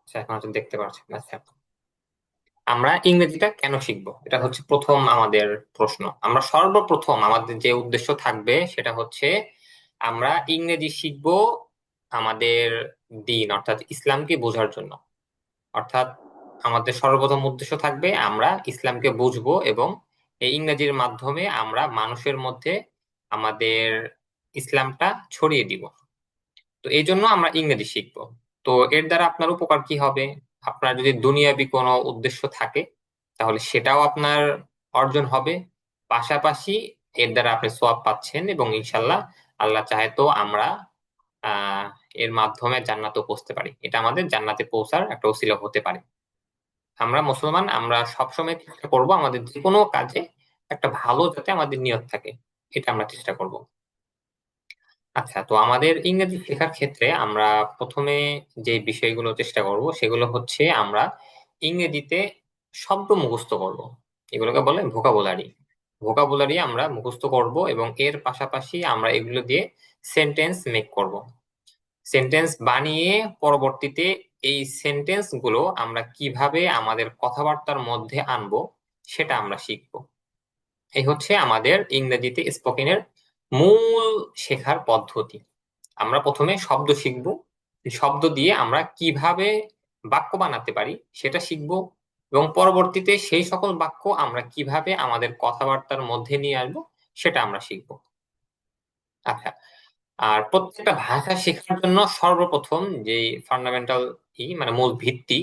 আচ্ছা, এখন হয়তো দেখতে পাচ্ছেন। আচ্ছা, আমরা ইংরেজিটা কেন শিখবো, এটা হচ্ছে প্রথম আমাদের প্রশ্ন। আমরা সর্বপ্রথম আমাদের যে উদ্দেশ্য থাকবে সেটা হচ্ছে আমরা ইংরেজি শিখবো আমাদের দিন অর্থাৎ ইসলামকে বোঝার জন্য। অর্থাৎ আমাদের সর্বপ্রথম উদ্দেশ্য থাকবে আমরা ইসলামকে বুঝবো এবং এই ইংরেজির মাধ্যমে আমরা মানুষের মধ্যে আমাদের ইসলামটা ছড়িয়ে দিব। তো এই জন্য আমরা ইংরেজি শিখবো। তো এর দ্বারা আপনার উপকার কি হবে? আপনার যদি দুনিয়াবি কোনো উদ্দেশ্য থাকে তাহলে সেটাও আপনার অর্জন হবে। পাশাপাশি এর দ্বারা আপনি সওয়াব পাচ্ছেন এবং ইনশাল্লাহ আল্লাহ চাহে তো আমরা আহ এর মাধ্যমে জান্নাতে পৌঁছতে পারি। এটা আমাদের জান্নাতে পৌঁছার একটা ওসিলা হতে পারে। আমরা মুসলমান, আমরা সবসময় চেষ্টা করব আমাদের যে কোনো কাজে একটা ভালো যাতে আমাদের নিয়ত থাকে, এটা আমরা চেষ্টা করব। আচ্ছা, তো আমাদের ইংরেজি শেখার ক্ষেত্রে আমরা প্রথমে যে বিষয়গুলো চেষ্টা করব সেগুলো হচ্ছে আমরা ইংরেজিতে শব্দ মুখস্থ করব। এগুলোকে বলে ভোকাবুলারি। ভোকাবুলারি আমরা মুখস্থ করব এবং এর পাশাপাশি আমরা এগুলো দিয়ে সেন্টেন্স মেক করব। সেন্টেন্স বানিয়ে পরবর্তীতে এই সেন্টেন্স গুলো আমরা কিভাবে আমাদের কথাবার্তার মধ্যে আনবো সেটা আমরা শিখব। এই হচ্ছে আমাদের ইংরেজিতে স্পোকেনের মূল শেখার পদ্ধতি। আমরা প্রথমে শব্দ শিখব, এই শব্দ দিয়ে আমরা কিভাবে বাক্য বানাতে পারি সেটা শিখব এবং পরবর্তীতে সেই সকল বাক্য আমরা কিভাবে আমাদের কথাবার্তার মধ্যে নিয়ে আসবো সেটা আমরা শিখব। আচ্ছা, আর প্রত্যেকটা ভাষা শেখার জন্য সর্বপ্রথম যে ফান্ডামেন্টাল মানে মূল ভিত্তি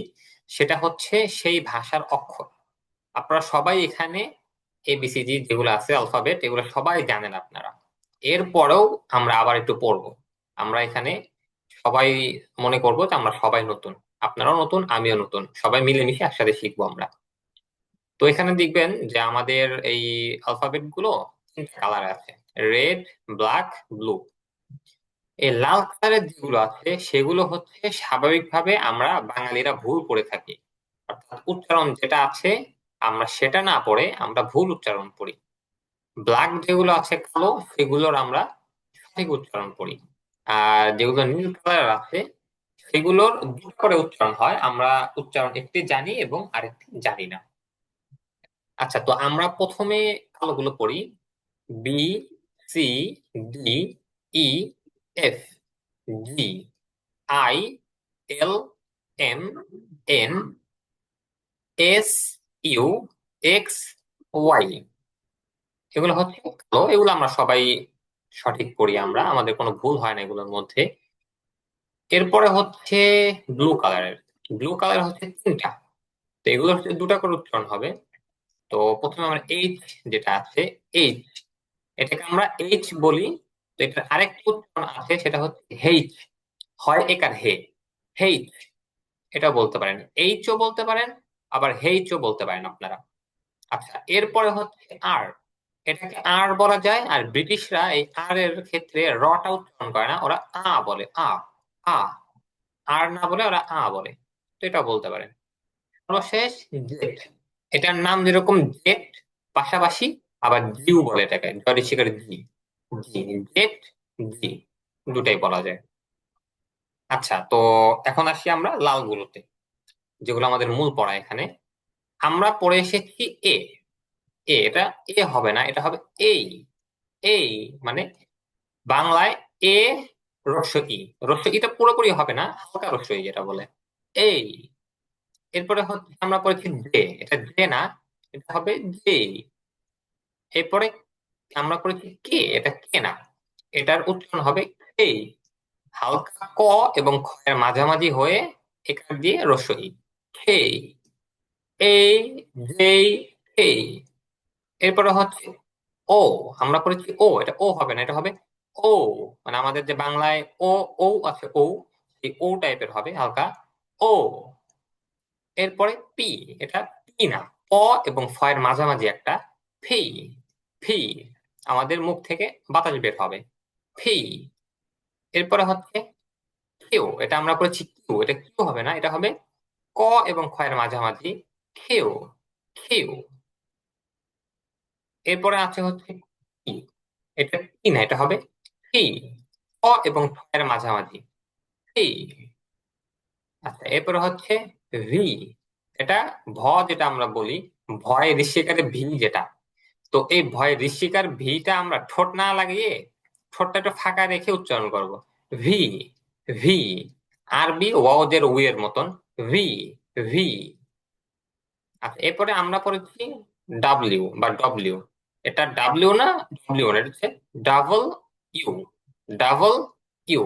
সেটা হচ্ছে সেই ভাষার অক্ষর। আপনারা সবাই এখানে এবিসিডি যেগুলো আছে অ্যালফাবেট এগুলো সবাই জানেন আপনারা। এরপরেও আমরা আবার একটু পড়বো। আমরা এখানে সবাই মনে করবো যে আমরা সবাই নতুন, আপনারাও নতুন, আমিও নতুন, সবাই মিলেমিশে একসাথে শিখবো আমরা। তো এখানে দেখবেন যে আমাদের এই অ্যালফাবেট গুলো তিনটা কালার আছে: রেড, ব্ল্যাক, ব্লু। এই লাল কালারের যেগুলো আছে সেগুলো হচ্ছে স্বাভাবিকভাবে আমরা বাঙালিরা ভুল করে থাকি। অর্থাৎ উচ্চারণ যেটা আছে আমরা সেটা না পড়ে আমরা ভুল উচ্চারণ পড়ি। ব্ল্যাক যেগুলো আছে কালো সেগুলোর আমরা সঠিক উচ্চারণ পড়ি। আর যেগুলো নীল কালার আছে সেগুলোর দুটো করে উচ্চারণ হয়, আমরা উচ্চারণ একটি জানি এবং আরেকটি জানি না। আচ্ছা, তো আমরা প্রথমে কালোগুলো পড়ি: B, C, D, E, F, G, I, L, M, N, S, U, X, Y. এগুলো হচ্ছে কালো, এগুলো আমরা সবাই সঠিক পড়ি, আমরা আমাদের কোনো ভুল হয় না এগুলোর মধ্যে। এরপরে হচ্ছে ব্লু কালারের। ব্লু কালার হচ্ছে তিনটা, তো এগুলো হচ্ছে দুটা করে উচ্চারণ হবে। তো প্রথমে আমরা এইচ যেটা আছে, এইচ, এটাকে আমরা এইচ বলি। তো এটার আরেকটা উচ্চারণ আছে সেটা হচ্ছে হেইচ, হয় একার হে, হেইচ। এটা বলতে পারেন, এইচ ও বলতে পারেন, আবার হেইচ ও বলতে পারেন আপনারা। আচ্ছা, এরপরে হচ্ছে আর। এটাকে আর বলা যায়, আর ব্রিটিশরা এই আর এর ক্ষেত্রে রটা উচ্চারণ করে না, ওরা বলে আ। আ, আর না বলে ওরা বলে। তো এটা বলতে পারেন। সর্বশেষ জেট। এটার নাম যেরকম জেট, পাশাপাশি আবার জিউ বলে এটাকে, জয় শিকার জি। জি, জেট, জি, দুটাই বলা যায়। আচ্ছা, তো এখন আসি আমরা লালগুলোতে, যেগুলো আমাদের মূল পড়া এখানে। আমরা পড়ে এসেছি এ। এটা এ হবে না, এটা হবে এই। এই মানে বাংলায় এ রস্য ই। রস্য ইটা পুরোপুরি হবে না, হালকা রস্য ই যেটা বলে এই। এরপরে হচ্ছে আমরা পড়েছি জে, এটা জে না, এটা হবে জে। এরপরে আমরা পড়েছি কে, এটা কে না, এটার উচ্চারণ হবে কে। হালকা ক এবং খ এর মাঝামাঝি হয়ে এখান দিয়ে রস্য ই, কে। এই, যেই, এই। এরপরে হচ্ছে ও। আমরা পড়েছি ও, এটা ও হবে না, এটা হবে ও। মানে আমাদের যে বাংলায় ও, ও আছে ও, এই ও টাইপের হবে হালকা ও। এরপরে পি, এটা পি না, প এবং ফ এর মাঝামাঝি একটা ফি। ফি, আমাদের মুখ থেকে বাতাস বের হবে, ফি। এরপরে হচ্ছে কিউ, এটা আমরা করেছি কিউ, এটা কিউ হবে না, এটা হবে ক এবং খ এর মাঝামাঝি কিউ, কিউ। এরপরে আছে হচ্ছে কি, এটা কি না, এটা হবে কি, ক এবং খ এর মাঝামাঝি কি। আচ্ছা, এরপরে হচ্ছে ভি। এটা ভ যেটা আমরা বলি, ভয় ঋষিকারে ভি যেটা। তো এই ভয় ঋষিকার ভিটা আমরা ঠোঁট না লাগিয়ে ঠোঁটটা একটু ফাঁকা রেখে উচ্চারণ করব। V, V. আরবি ওয়াওদের উই এর মতন। V, V. আচ্ছা, এরপরে আমরা পড়েছি ডাব্লিউ বা ডব্লিউ। এটা ডাব্লিউ না, ডব্লিউ না, এটা হচ্ছে ডাবল ইউ। Double you.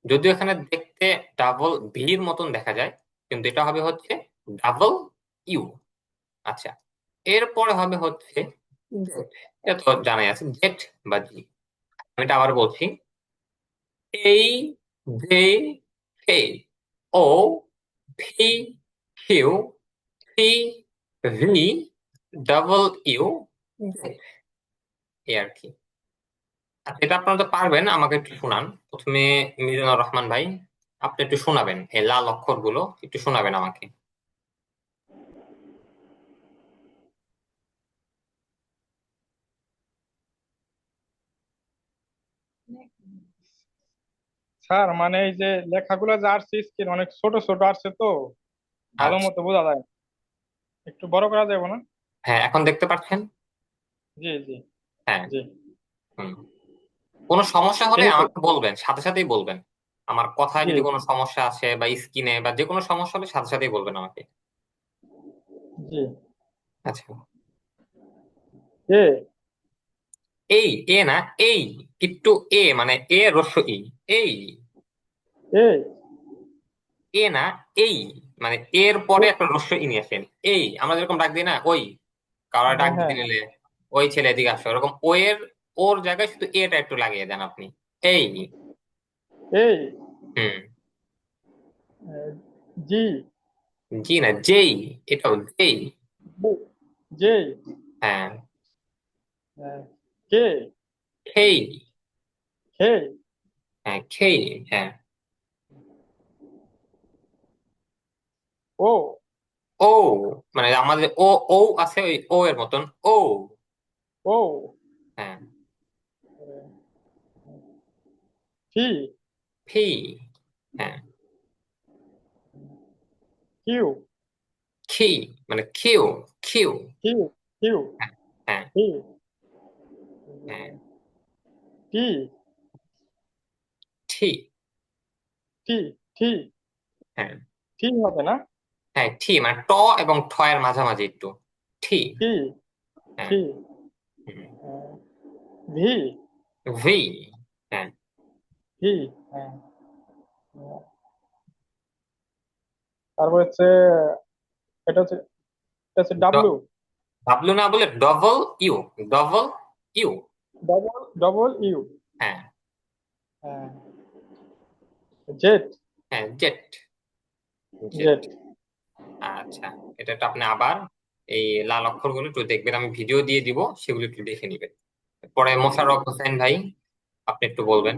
যদিও এখানে দেখতে ডাবল ভির মতন দেখা যায়, কিন্তু এটা হবে হচ্ছে ডাবল ইউ। আচ্ছা, এরপরে হবে হচ্ছে জেড। এটা তো জানাই আছে, জেড বা জি। আমি এটা আবার বলছি। এই, J, K, O, V, Q, T, V, double you, Z. এই আর কি। আচ্ছা, এটা আপনারা তো পারবেন, আমাকে একটু শোনান প্রথমে। মিজানুর রহমান ভাই, আপনি একটু শোনাবেন এই লাল অক্ষরগুলো, একটু শোনাবেন আমাকে। স্যার মানে এই যে লেখাগুলো যে আসছে স্ক্রিন অনেক ছোট ছোট আসছে তো ভালো আচ্ছা। মতো বোঝা যায় না। একটু বড় করা যাবে না? হ্যাঁ, এখন দেখতে পাচ্ছেন? জি জি হ্যাঁ। জি। হুম। কোনো সমস্যা হলে এই তো। আমাকে বলবেন, সাথে সাথেই বলবেন। আমার কথায় জি যদি কোনো সমস্যা আছে বা স্কিনে বা যে কোনো সমস্যা হলে সাথে সাথেই বলবেন আমাকে। জি। আচ্ছা। এ। এই, এ না, এই। একটু এ মানে এ রস্য ই। এই। এ। এ না, এই। মানে এর পরে একটা রস্য ই নিয়ে আসেন। এই, আমরা যেরকম ডাক দিই না ওই, কারো ডাক হ্যাঁ দিতে হ্যাঁ। নিলে, ওই ছেলে এদিকে আসো, ওরকম ও এর, ওর জায়গায় শুধু এটা একটু লাগিয়ে দেন আপনি। এই। এই। হুম। জি। জি না, যেই। এটাও যেই। জে। হ্যাঁ। কে। খেই। খে। হ্যাঁ, খেই। হ্যাঁ। ও। ও, মানে আমাদের ও, ও আছে ওই ও এর মতন ও। ও। হ্যাঁ। ফি। ফি। হ্যাঁ। কিউ। খি, মানে খিউ। খিউ। কিউ। কিউ। হ্যাঁ। হ্যাঁ। টি। হ্যাঁ। টি। ঠি। টি। টি। হ্যাঁ। টি হবে না? হ্যাঁ, ঠি মানে ট এবং ঠ এর মাঝামাঝি একটু। ঠি। টি। হ্যাঁ। টি। হুম। ভি। ভি। হ্যাঁ। ভি। হ্যাঁ। তারপর হচ্ছে এটা হচ্ছে, এটা হচ্ছে ডাব্লু। ডাব্লিউ না বলে double U. Double U. Double double U. হ্যাঁ। হ্যাঁ। জেড। হ্যাঁ, জেট। জেট। জেড। আচ্ছা, এটা একটু আপনি আবার এই লাল অক্ষরগুলো একটু দেখবেন, আমি ভিডিও দিয়ে দিব, সেগুলো একটু দেখে নিবেন। পরে মোশাররফ হোসেন ভাই, আপনি একটু বলবেন।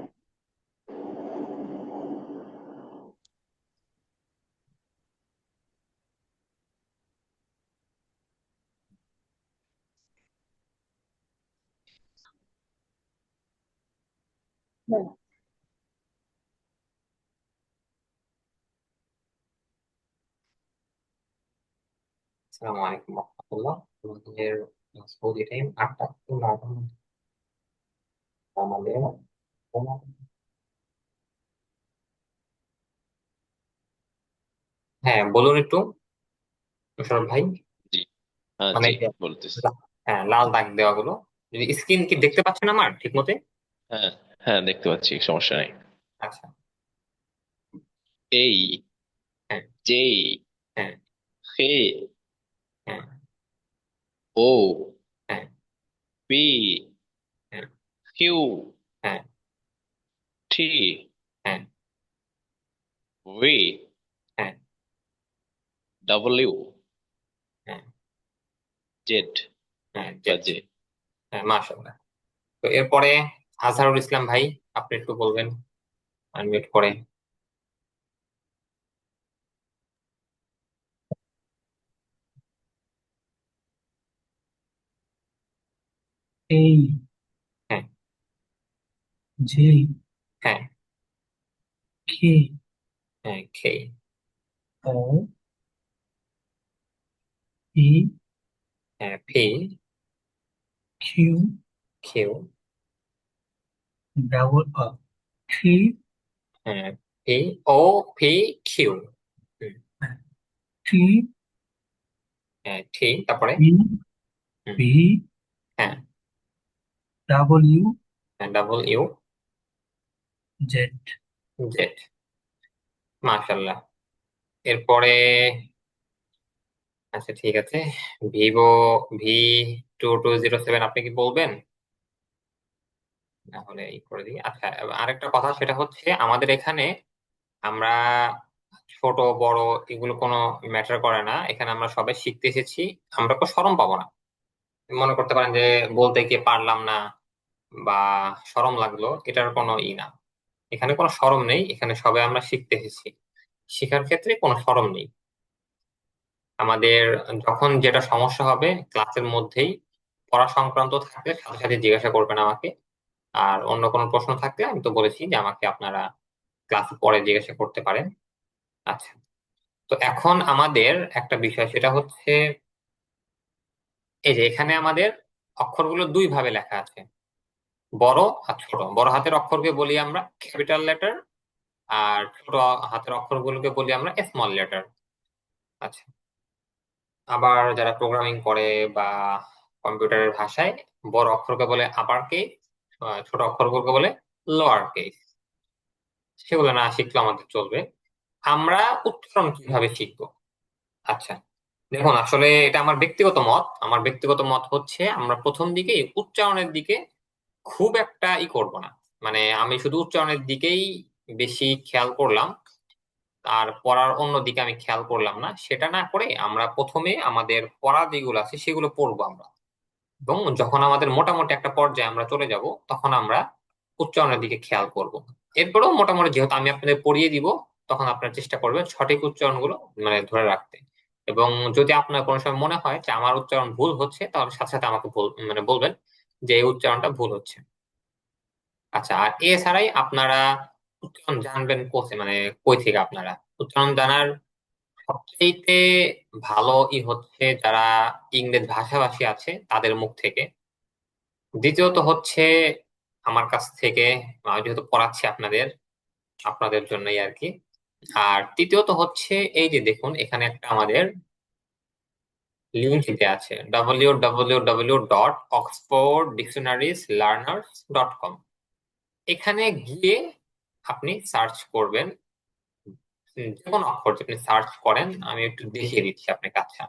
আসসালামু আলাইকুম রহমতুল্লাহ। আমাদের সৌদি টাইম 8টা থেকে 9টার মধ্যে আমাদের হ্যাঁ, বলুন একটু মোশাররফ ভাই। জি। হ্যাঁ মানে জি, বলতেছি। হ্যাঁ, লাল দাগ দেওয়া গুলো, যদি স্ক্রিন কি দেখতে পাচ্ছেন আমার ঠিক মতে? হ্যাঁ হ্যাঁ, দেখতে পাচ্ছি, সমস্যা নেই। আচ্ছা। এই, হ্যাঁ। জে, হ্যাঁ। খে, হ্যাঁ। ও, হ্যাঁ। পি, হ্যাঁ। কিউ, হ্যাঁ। টি, হ্যাঁ। ভি, হ্যাঁ। ডাব্লিউ, হ্যাঁ। জেড হ্যাঁ, বা জেট। জে। হ্যাঁ, মাশাআল্লাহ। তো এরপরে আজহারুল ইসলাম ভাই, আপনি একটু বলবেন আনমিউট করে। এই, হ্যাঁ। যে, হ্যাঁ। কে, হ্যাঁ, খেই। O P হ্যাঁ, P Q Q double O P হ্যাঁ, P O P Q T হ্যাঁ, ঠিক, তারপরে E হুম, B হ্যাঁ, W হ্যাঁ, ডাবল ইউ Z জেড। মাশাল্লাহ। এরপরে আচ্ছা, ঠিক আছে, ভিভো V2207 আপনি কি বলবেন? তাহলে এই করে দিই। আচ্ছা, আরেকটা কথা, সেটা হচ্ছে আমাদের এখানে আমরা ছোট বড় এগুলো কোনো ম্যাটার করে না, এখানে আমরা সবাই শিখতে এসেছি। আমরা কোনো শরম পাবো না। মনে করতে পারেন যে বলতে গিয়ে পারলাম না বা শরম লাগলো, এটার কোনো না। এখানে কোনো শরম নেই, এখানে সবাই আমরা শিখতে এসেছি। শেখার ক্ষেত্রে কোনো শরম নেই আমাদের। যখন যেটা সমস্যা হবে ক্লাসের মধ্যেই পড়া সংক্রান্ত থাকলে সাথে সাথে জিজ্ঞাসা করবেন আমাকে। আর অন্য কোনো প্রশ্ন থাকলে আমি তো বলেছি যে আমাকে আপনারা ক্লাসে পরে জিজ্ঞাসা করতে পারেন। আচ্ছা, তো এখন আমাদের একটা বিষয়, সেটা হচ্ছে এই যে এখানে আমাদের অক্ষরগুলো দুই ভাবে লেখা আছে, বড় আর ছোট। বড় হাতের অক্ষরকে বলি আমরা ক্যাপিটাল লেটার, আর ছোট হাতের অক্ষরগুলোকে বলি আমরা স্মল লেটার। আচ্ছা, আবার যারা প্রোগ্রামিং করে বা কম্পিউটারের ভাষায় বড় অক্ষরকে বলে আপার কেস, ছোট অক্ষরগুলোকে বলে লোয়ার কেস। সেগুলো না শিখলে আমাদের চলবে। আমরা উচ্চারণ কিভাবে শিখবো? আচ্ছা, দেখুন, আসলে এটা আমার ব্যক্তিগত মত। আমার ব্যক্তিগত মত হচ্ছে আমরা প্রথম দিকে উচ্চারণের দিকে খুব একটা করব না। মানে আমি শুধু উচ্চারণের দিকেই বেশি খেয়াল করলাম, আর পড়ার অন্য দিকে আমি খেয়াল করলাম না। সেটা না করে আমরা প্রথমে আমাদের পড়া যেগুলো আছে সেগুলো পড়বো আমরা। এবং যখন আমাদের মোটামুটি একটা পর্যায়ে আমরা চলে যাব, তখন আমরা উচ্চারণের দিকে খেয়াল করব। এরপরেও মোটামুটি যেহেতু আমি আপনাদের পড়িয়ে দিব, তখন আপনার চেষ্টা করবেন সঠিক উচ্চারণগুলো মানে ধরে রাখতে। এবং যদি আপনার কোনো সময় মনে হয় যে আমার উচ্চারণ ভুল হচ্ছে, তাহলে সাথে সাথে আমাকে মানে বলবেন যে এই উচ্চারণটা ভুল হচ্ছে। আচ্ছা, আর এছাড়াই আপনারা উচ্চারণ জানবেন কোথায়, মানে কই থেকে আপনারা উচ্চারণ জানার সবচেয়ে ভালো হচ্ছে যারা ইংরেজ ভাষাভাষী আছে তাদের মুখ থেকে। দ্বিতীয়ত হচ্ছে আমার কাছ থেকে, আমি যেহেতু পড়াচ্ছি আপনাদের, আপনাদের জন্যই আর কি। আর তৃতীয়ত হচ্ছে এই যে দেখুন, এখানে একটা আমাদের লিঙ্ক দিতে আছে www.oxforddictionarieslearners.com। এখানে গিয়ে আপনি সার্চ করবেন যে কোনো অক্ষর যদি আপনি সার্চ করেন, আমি একটু দেখিয়ে দিচ্ছি আপনাকে। আচ্ছা,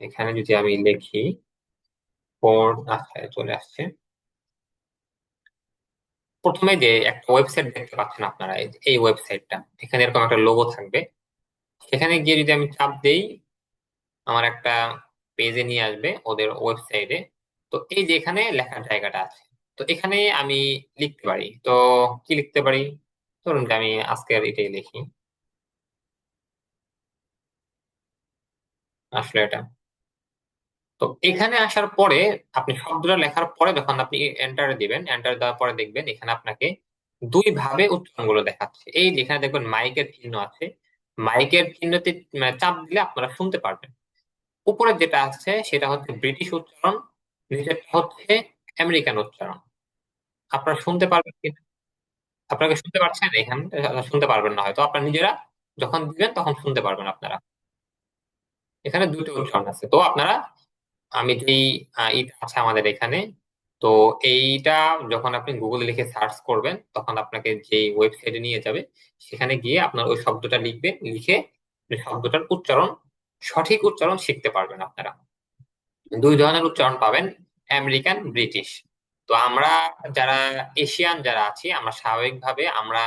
এখানে যদি আমি লিখি ফোর্ড, আচ্ছা চলে আসছে। প্রথমে যে একটা ওয়েবসাইট দেখতে পাচ্ছেন আপনারা, এই ওয়েবসাইটটা, এখানে এরকম একটা লোগো থাকবে। সেখানে গিয়ে যদি আমি চাপ দেই, আমার একটা পেজে নিয়ে আসবে ওদের ওয়েবসাইটে। তো এই যে এখানে লেখার জায়গাটা আছে, তো এখানে আমি লিখতে পারি। তো কি লিখতে পারি? ধরুন যে আমি আজকের এটাই লিখি, আসলে এটা। তো এখানে আসার পরে আপনি শব্দটা লেখার পরে যখন আপনি এন্টার দিবেন, এন্টার দেওয়ার পরে দেখবেন এখানে আপনাকে দুই ভাবে উচ্চারণগুলো দেখাচ্ছে। এই যে এখানে দেখবেন মাইকের চিহ্ন আছে, মাইকের চিহ্নতে মানে চাপ দিলে আপনারা শুনতে পারবেন। উপরে যেটা আছে সেটা হচ্ছে ব্রিটিশ উচ্চারণ, নিচেরটা হচ্ছে আমেরিকান উচ্চারণ। আপনারা শুনতে পারবেন কি? আপনারা শুনতে পাচ্ছেন? এখানে শুনতে পারবেন না হয়তো, আপনারা নিজেরা যখন দিবেন তখন শুনতে পারবেন আপনারা। এখানে দুটো উচ্চারণ আছে, তো আপনারা আমি যেই ইটা আছে আমাদের এখানে, তো এইটা যখন আপনি গুগলে লিখে সার্চ করবেন, তখন আপনাকে যে ওয়েবসাইটে নিয়ে যাবে, সেখানে গিয়ে আপনার ওই শব্দটা লিখবেন, লিখে ওই শব্দটার উচ্চারণ, সঠিক উচ্চারণ শিখতে পারবেন আপনারা। দুই ধরনের উচ্চারণ পাবেন, আমেরিকান, ব্রিটিশ। তো আমরা যারা এশিয়ান যারা আছি, আমরা স্বাভাবিকভাবে আমরা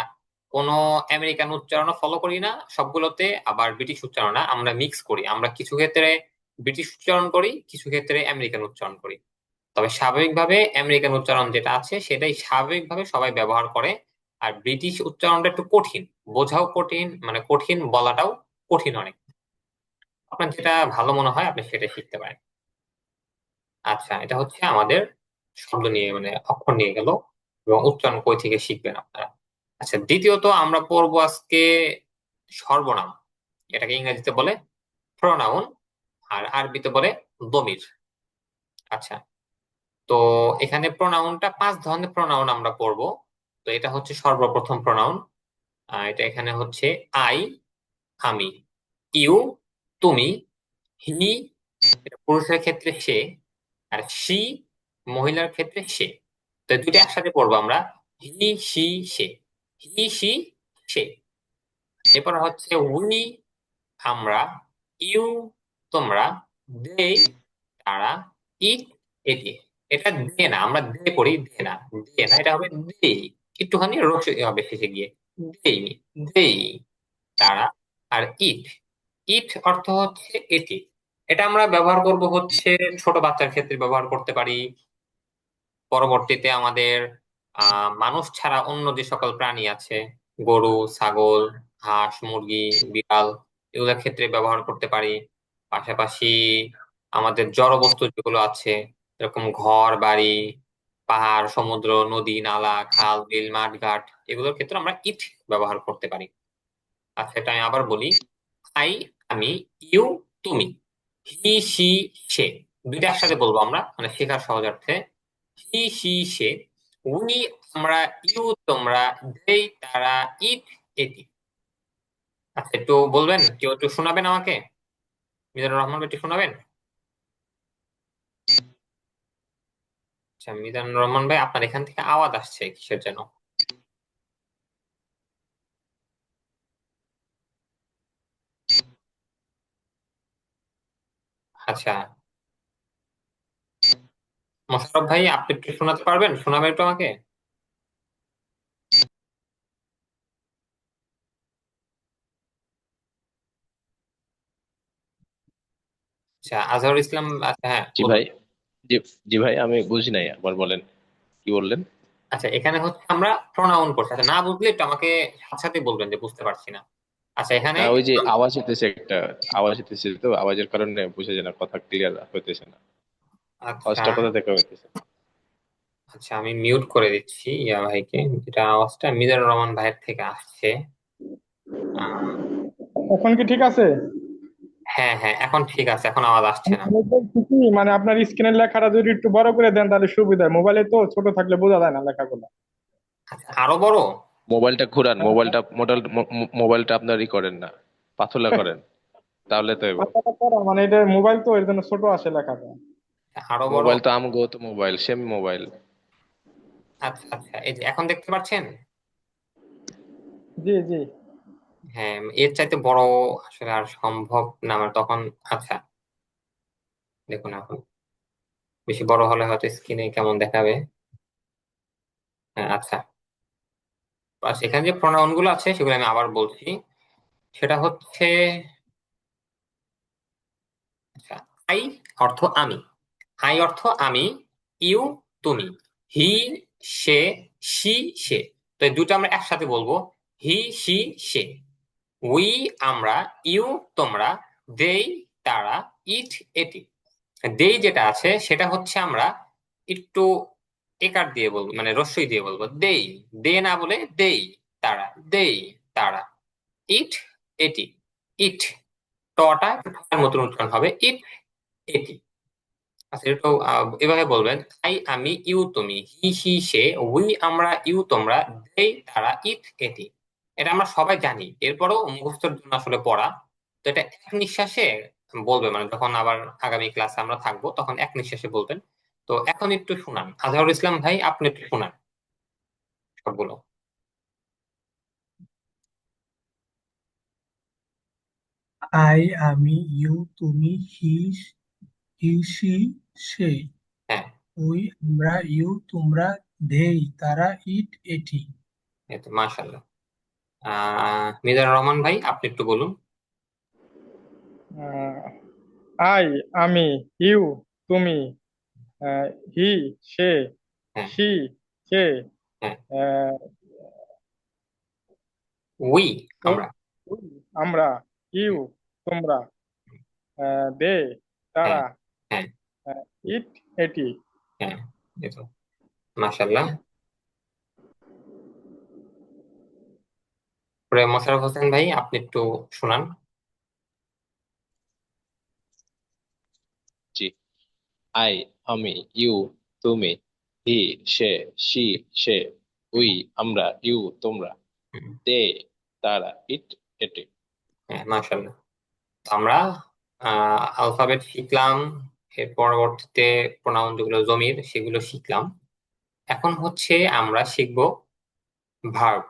কোনো আমেরিকান উচ্চারণ ফলো করি না সবগুলোতে, আবার ব্রিটিশ উচ্চারণ না, আমরা মিক্স করি। আমরা কিছু ক্ষেত্রে ব্রিটিশ উচ্চারণ করি, কিছু ক্ষেত্রে আমেরিকান উচ্চারণ করি। তবে স্বাভাবিকভাবে আমেরিকান উচ্চারণ যেটা আছে সেটাই স্বাভাবিকভাবে সবাই ব্যবহার করে। আর ব্রিটিশ উচ্চারণটা একটু কঠিন, বোঝাও কঠিন, মানে কঠিন, বলাটাও কঠিন অনেক। আপনার যেটা ভালো মনে হয় আপনি সেটা শিখতে পারেন। আচ্ছা, এটা হচ্ছে আমাদের শব্দ নিয়ে মানে অক্ষর নিয়ে গেল, এবং উচ্চারণ কই থেকে শিখবেন আপনারা। আচ্ছা, দ্বিতীয়ত আমরা পড়বো আজকে সর্বনাম। এটাকে ইংরেজিতে বলে প্রোনাউন, আর আরবিতে বলে দমির। আচ্ছা, তো এখানে প্রোনাউনটা 5 ধরনের প্রোনাউন আমরা পড়বো। তো এটা হচ্ছে সর্বপ্রথম প্রোনাউন। এটা এখানে হচ্ছে আই, আমি, ইউ, তুমি, হি, এটা পুরুষের ক্ষেত্রে সে, আর সি, মহিলার ক্ষেত্রে সে। তো এই দুটো একসাথে পড়বো আমরা, he she say, he she সে। এরপর হচ্ছে উই, আমরা, ইউ, তোমরা, দে, তারা, ইট, এটি। এটা দে না, আমরা দে পড়ি, দে না, দে না, এটা হবে দে, একটুখানি রসই হবে শেষে গিয়ে, দে, দে, তারা। আর ইট, ইট অর্থ হচ্ছে এটি। এটা আমরা ব্যবহার করব হচ্ছে ছোট বাচ্চার ক্ষেত্রে ব্যবহার করতে পারি। পরবর্তীতে আমাদের মানুষ ছাড়া অন্য যে সকল প্রাণী আছে, গরু, ছাগল, হাঁস, মুরগি, বিড়াল, এগুলোর ক্ষেত্রে ব্যবহার করতে পারি। পাশাপাশি আমাদের জড়বস্তু যেগুলো আছে, এরকম ঘর বাড়ি, পাহাড়, সমুদ্র, নদী, নালা, খাল, বিল, মাঠ, ঘাট, এগুলোর ক্ষেত্রে আমরা ইট ব্যবহার করতে পারি। আচ্ছা, এটা আমি আবার বলি, আই, আমি, ইউ, তুমি, হি সি সে। দুইটা একসাথে বলবো আমরা, মানে শেখার সহজার্থে। হি সি সে, উনি, আমরা, ইউ, তোমরা, দেই, তারা, ইট, এটি। আচ্ছা, একটু বলবেন, কেউ একটু শোনাবেন আমাকে, মিজানুর রহমান ভাই একটু শোনাবেন? আচ্ছা, মিজানুর রহমান ভাই, আপনার এখান থেকে আওয়াজ আসছে কিসের যেন। আচ্ছা, মোশাররফ ভাই, আপনি একটু শোনাতে পারবেন? শোনাবেন একটু আমাকে? আচ্ছা, আজহারুল ইসলাম, আচ্ছা হ্যাঁ জি বলুন। ভাই। জি। জি ভাই, আমি বুঝি নাই, আবার বলেন, কি বললেন? আচ্ছা, এখানে হচ্ছে আমরা প্রোনাউন করছি। আচ্ছা, না বুঝলে একটু আমাকে সাথে সাথে বলবেন যে বুঝতে পারছি না। আচ্ছা, এখানে না, ওই যে আওয়াজ হইতেছে, একটা আওয়াজ হইতেছে, তো আওয়াজের কারণে বোঝা যায় না, কথা ক্লিয়ার হইতেছে না। আচ্ছা, আওয়াজটা কোথা থেকে হইতেছে? আচ্ছা, আমি মিউট করে দিচ্ছি ইয়া ভাইকে, যেটা আওয়াজটা মিজানুর রহমান ভাইয়ের থেকে আসছে। আহ, এখন কি ঠিক আছে? হ্যাঁ হ্যাঁ, এখন ঠিক আছে, এখন আওয়াজ আসছে না। আমি বলছি কি, মানে আপনার স্ক্রিনের লেখাটা যদি একটু বড় করে দেন তাহলে সুবিধা হয়, মোবাইলে তো ছোট থাকলে বোঝা যায় না লেখাগুলো। আচ্ছা, আরো বড়। মোবাইলটা ঘুরান, মোবাইলটা আপনার করেন না, পাতলা করেন, তাহলে তো হইব। পাতাটা করা মানে এটা মোবাইল তো এর জন্য ছোট আসে লেখাটা। আরো বড়। মোবাইল তো আমগো তো মোবাইল, সেম মোবাইল। আচ্ছা আচ্ছা, এই যে এখন দেখতে পাচ্ছেন? জি জি। হ্যাঁ, এর চাইতে বড় আসলে আর সম্ভব না আমার তখন। আচ্ছা, দেখুন এখন বেশি বড় হলে হয়তো স্ক্রিনে কেমন দেখাবে। হ্যাঁ, আচ্ছা, বাস এখানে যে প্রোনাউন গুলো আছে সেগুলো আমি আবার বলছি। সেটা হচ্ছে, আচ্ছা, আই অর্থ আমি, আই অর্থ আমি, ইউ তুমি, হি সে, সি সে। তো এই দুটো আমরা একসাথে বলবো, হি সি সে। উই, আমরা, ইউ, তোমরা, দেই, তারা, ইট, এটি। দেই যেটা আছে সেটা হচ্ছে আমরা একটু একার দিয়ে বলবো, মানে রস্যই দিয়ে বলবো, দেই, দে না বলে দেই, তারা, দেই, তারা, ইট, এটি, ইট, টটা একটু ঠয়ের মতন উচ্চারণ হবে, ইট, এটি। আচ্ছা, একটু এভাবে বলবেন, আই, আমি, ইউ, তুমি, হি সি সে, উই, আমরা, ইউ, তোমরা, দেই, তারা, ইট, এটি। এটা আমরা সবাই জানি, এরপরেও মুখস্থের জন্য আসলে পড়া। তো এটা এক নিঃশ্বাসে বলবে, মানে যখন আবার আগামী ক্লাসে আমরা থাকবো তখন এক নিঃশ্বাসে বলবেন। তো এখন একটু শুনান, আজহারুল ইসলাম ভাই, আপনি একটু শুনান সবগুলো। আই, আমি, ইউ, তুমি, হি সি সে, হ্যাঁ, উই, আমরা, ইউ, তোমরা, দেই, তারা, ইট, এটি। এই তো মাশাআল্লাহ। মিজানুর রহমান ভাই, আপনি একটু বলুন। আহ, আই, আমি, ইউ, তুমি, হি, সে, হ্যাঁ সি, সে, হ্যাঁ, আহ, উই, ও, আমরা। উই, আমরা, ইউ, তোমরা, দে, হ্যাঁ তারা, হ্যাঁ ইট, এটি। হ্যাঁ, এই তো মাশাআল্লাহ। পরে মোশাররফ হোসেন ভাই, আপনি একটু শুনান। আই আমি, ইউ তুমি, হি সে, সি সে, উই আমরা, ইউ তোমরা, হুম, দে তারা, ইট এটি। হ্যাঁ, মাশাআল্লাহ। আমরা আলফাবেট শিখলাম, এর পরবর্তীতে প্রোনাউন যেগুলো জমির সেগুলো শিখলাম। এখন হচ্ছে আমরা শিখবো ভার্ব।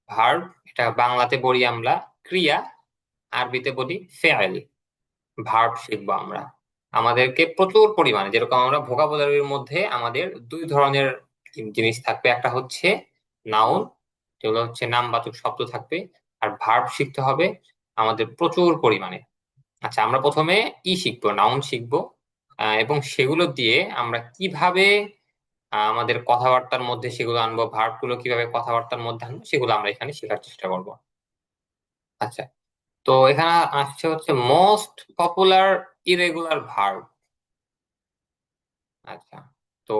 ভার্ব এটা বাংলাতে বলি আমরা ক্রিয়া, আরবিতে বলি ফেয়েল। ভার্ব শিখবো আমরা। আমাদেরকে প্রচুর পরিমাণে, যেরকম আমরা ভোকাবুলারির মধ্যে আমাদের দুই ধরনের জিনিস থাকবে, একটা হচ্ছে নাউন, যেগুলো হচ্ছে নামবাচক শব্দ থাকবে, আর ভার্ব শিখতে হবে আমাদের প্রচুর পরিমাণে। আচ্ছা, আমরা প্রথমে শিখবো, নাউন শিখবো, এবং সেগুলো দিয়ে আমরা কিভাবে আমাদের কথাবার্তার মধ্যে সেগুলো আনবো, ভার্ব গুলো কিভাবে কথাবার্তার মধ্যে আনবো, সেগুলো আমরা এখানে শেখার চেষ্টা করব। আচ্ছা, তো এখানে আসছে হচ্ছে মোস্ট পপুলার ইরেগুলার ভার্ব। আচ্ছা, তো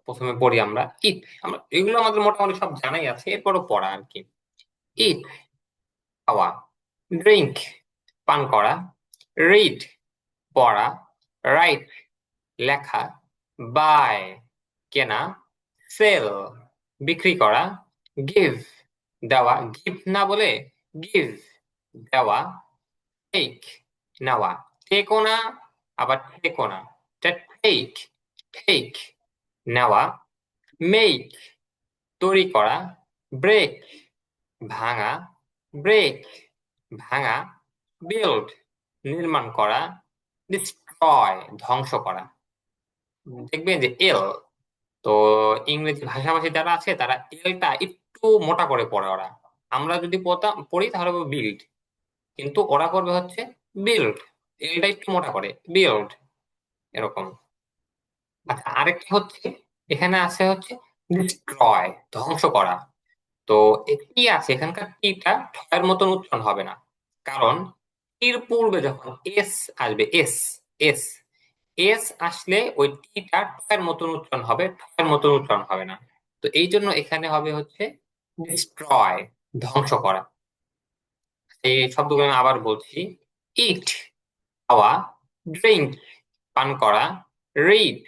প্রথমে পড়ি আমরা ইট। আমরা এগুলো আমাদের মোটামুটি সব জানাই আছে, এরপরও পড়া আর কি। ইট খাওয়া, ড্রিঙ্ক পান করা, রিড পড়া, রাইট লেখা, বাই কেনা, সেল বিক্রি করা, গিভ দেওয়া, গিভ না বলে গিভ দেওয়া, টেক নেওয়া, টেকও না আবার টেকও না, টেক টেক নেওয়া, মেক তৈরি করা, ব্রেক ভাঙা, ব্রেক ভাঙা, বিল্ড নির্মাণ করা, ডিস্ট্রয় ধ্বংস করা। দেখবেন যে এল, তো ইংরেজি ভাষাভাষী যারা আছে তারা এলটা একটু মোটা করে পড়ে ওরা। আমরা যদি পড়ি তাহলে বিল্ড, কিন্তু ওরা করবে হচ্ছে বিল্ড, এলটা একটু মোটা করে বিল্ড, এরকম। আচ্ছা, আরেকটা হচ্ছে এখানে আছে হচ্ছে ডিস্ট্রয় ধ্বংস করা। তো কি আছে এখানকার টিটা ঠয়ের মতন উচ্চারণ হবে না, কারণ টির পূর্বে যখন এস আসবে, এস এস এস আসলে ওই টিটা টয়ের মতন উচ্চারণ হবে, ঠয়ের মতন উচ্চারণ হবে না। তো এই জন্য এখানে হবে হচ্ছে ডিস্ট্রয় ধ্বংস করা। এই শব্দগুলো আমি আবার বলছি। ইট খাওয়া, ড্রিঙ্ক পান করা, রিড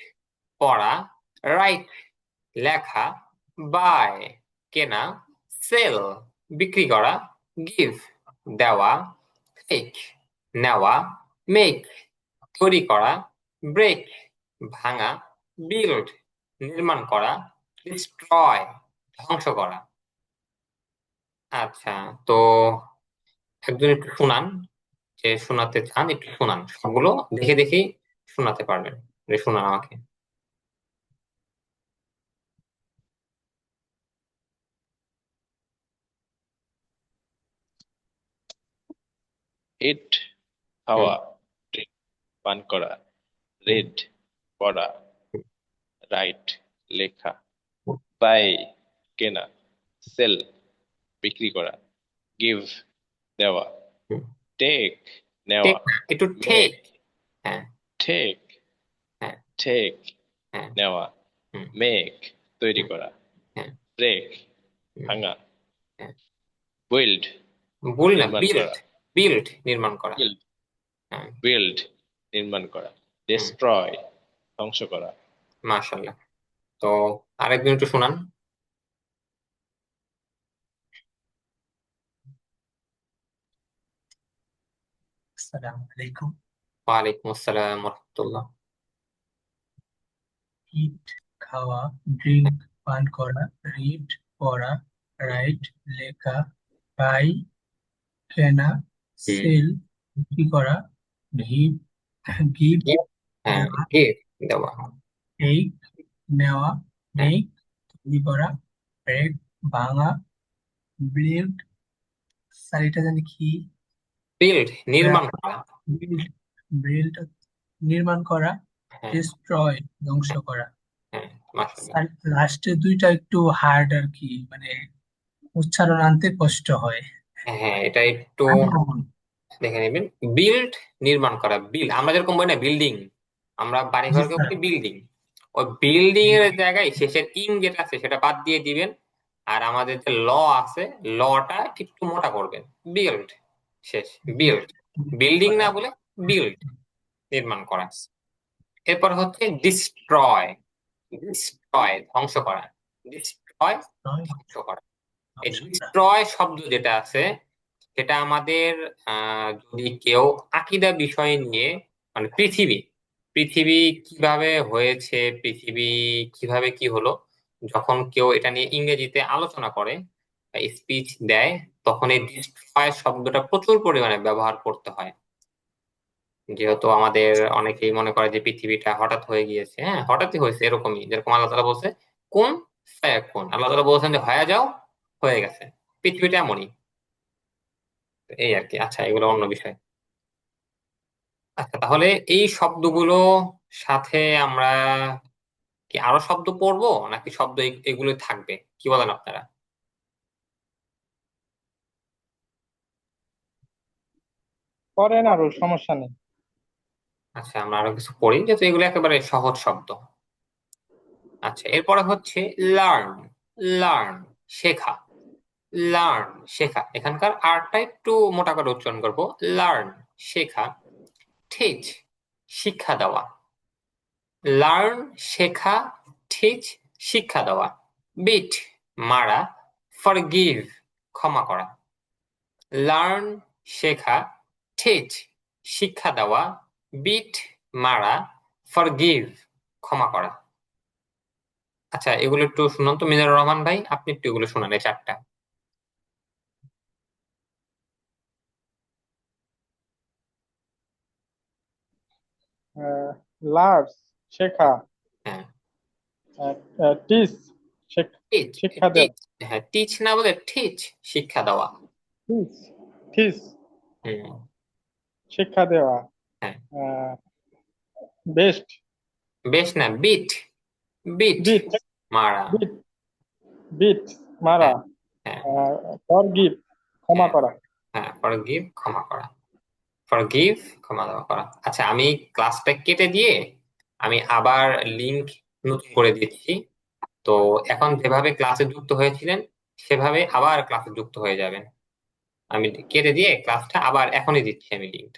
পড়া, রাইট লেখা, বাই কেনা, সেল বিক্রি করা, গিভ দেওয়া, টেক নেওয়া, মেক তৈরি করা, ব্রেক ভাঙা, বিল্ড নির্মাণ করা, ডিস্ট্রয় ধ্বংস করা। আচ্ছা, তো একজন একটু শোনান, যে শোনাতে চান একটু শোনান, সবগুলো দেখে দেখেই শোনাতে পারবেন, শোনান আমাকে। ইট হুম, খাওয়া, ড্রিঙ্ক পান করা, হুম, রিড পড়া, হুম, রাইট লেখা, হুম, বাই কেনা, সেল বিক্রি করা, গিভ দেওয়া, হুম। টেক নেওয়া, টেক না, একটু টেক। মেক হ্যাঁ, টেক হ্যাঁ, টেক হ্যাঁ, নেওয়া, হুম, মেক তৈরি হুম, করা, হ্যাঁ, ব্রেক হুম, ভাঙা, হ্যাঁ। বিল্ড ভুল না, নির্মাণ বিল্ড করা, বিল্ড নির্মাণ করা। বিল্ড হ্যাঁ, বিল্ড নির্মাণ করা, হুম, ডিস্ট্রয় ধ্বংস করা। মাশাআল্লাহ। তো আরেকজন একটু শোনান। আসসালামু আলাইকুম। ওয়ালাইকুম আসসালাম রহমতুল্লাহ। ইট খাওয়া, ড্রিঙ্ক পান করা, রিড পড়া, রাইট লেখা, বাই কেনা, হুম, সেল বিক্রি করা, গিভ গিভ give, হ্যাঁ, দেওয়া, give দেওয়া, টেক নেওয়া, হ্যাঁ, মেক তৈরি করা, ব্রেক ভাঙা, বিল্ড স্যার এটা জানি কি, বিল্ড নির্মাণ করা। বিল্ড বিল্ড নির্মাণ করা, হ্যাঁ, ডিস্ট্রয় ধ্বংস হ্যাঁ, করা। হ্যাঁ, মাশাআল্লাহ। স্যার লাস্টের দুইটা একটু হার্ড আর কি, মানে উচ্চারণ আনতে কষ্ট হয়। হ্যাঁ, এটা একটু আনকমন। দেখে নেবেন। বিল্ড নির্মাণ করা, বিল্ড আমরা যেরকম বলি না বিল্ডিং, আমরা বাড়ি জি ঘরকে স্যার। বলি বিল্ডিং, ওই বিল্ডিং এর জায়গায় শেষের ইং যেটা আছে সেটা বাদ দিয়ে দিবেন। আর আমাদের যে ল আছে, লটা একটু মোটা করবেন, বিল্ড শেষ, বিল্ড বিল্ডিং না করা। বলে বিল্ড নির্মাণ করা। এরপর হচ্ছে ডিস্ট্রয়। ডিস্ট্রয় ধ্বংস করা। ডিস্ট্রয় নয়, ধ্বংস করা। এই ধ্বংস করা। ডিস্ট্রয় শব্দ যেটা আছে সেটা আমাদের যদি কেউ আকীদা বিষয় নিয়ে, মানে পৃথিবী পৃথিবী কিভাবে হয়েছে, পৃথিবী কিভাবে কি হলো, যখন কেউ এটা নিয়ে ইংরেজিতে আলোচনা করে, স্পিচ দেয়, তখন এই ডিস্ট্রয় শব্দটা প্রচুর পরিমাণে ব্যবহার করতে হয়। যেহেতু আমাদের অনেকেই মনে করে যে পৃথিবীটা হঠাৎ হয়ে গিয়েছে, হ্যাঁ হঠাৎই হয়েছে, এরকমই যেরকম আল্লাহ তাআলা বলছে কোন ফায়াকুন, আল্লাহ তাআলা বলছেন যে হয়ে যাও, হয়ে গেছে। পৃথিবীটা এমনই। তো এই আর কি। আচ্ছা, এগুলো অন্য বিষয়। আচ্ছা, তাহলে এই শব্দগুলো সাথে আমরা কি আরো শব্দ পড়বো, নাকি শব্দ এগুলো থাকবে? কি বলেন আপনারা? করেন, আরো সমস্যা নেই। আচ্ছা, আমরা আরো কিছু পড়ি, যেহেতু এগুলো একেবারে সহজ শব্দ। আচ্ছা, এরপরে হচ্ছে লার্ন। লার্ন শেখা। লার্ন শেখা, এখানকার আরটা একটু মোটা করে উচ্চারণ করবো। লার্ন শেখা। টিচ শিক্ষা দেওয়া। লার্ন শেখা, টিচ শিক্ষা দেওয়া। বিট মারা, ফরগিভ ক্ষমা করা। লার্ন শেখা, টিচ শিক্ষা দেওয়া, বিট মারা, ফরগিভ ক্ষমা করা। আচ্ছা, এগুলো একটু শুনুন তো মিজানুর রহমান ভাই, আপনি একটু এগুলো শোনান, এই চারটা। লার্স শেখা, হ্যাঁ, টিস টিচ। শিক্ষা দেওয়া। টিচ, হ্যাঁ টিচ না বলে টিচ শিক্ষা দেওয়া। টিস টিস হুম। শিক্ষা দেওয়া। হ্যাঁ, বেস্ট বেশ না, বিট। বিট বিট মারা। বিট বিট মারা। হ্যাঁ, হ্যাঁ, ফরগিভ ক্ষমা হ্যাঁ, করা। হ্যাঁ, ফরগিভ ক্ষমা করা। ফরগিভ ক্ষমা দেওয়া করা। আচ্ছা, আমি ক্লাসটা কেটে দিয়ে আমি আবার লিংক নতুন করে দিচ্ছি। তো এখন যেভাবে ক্লাসে যুক্ত হয়েছিলেন সেভাবে আবার ক্লাসে যুক্ত হয়ে যাবেন। আমি কেটে দিয়ে ক্লাসটা আবার এখনই দিচ্ছি আমি লিংক।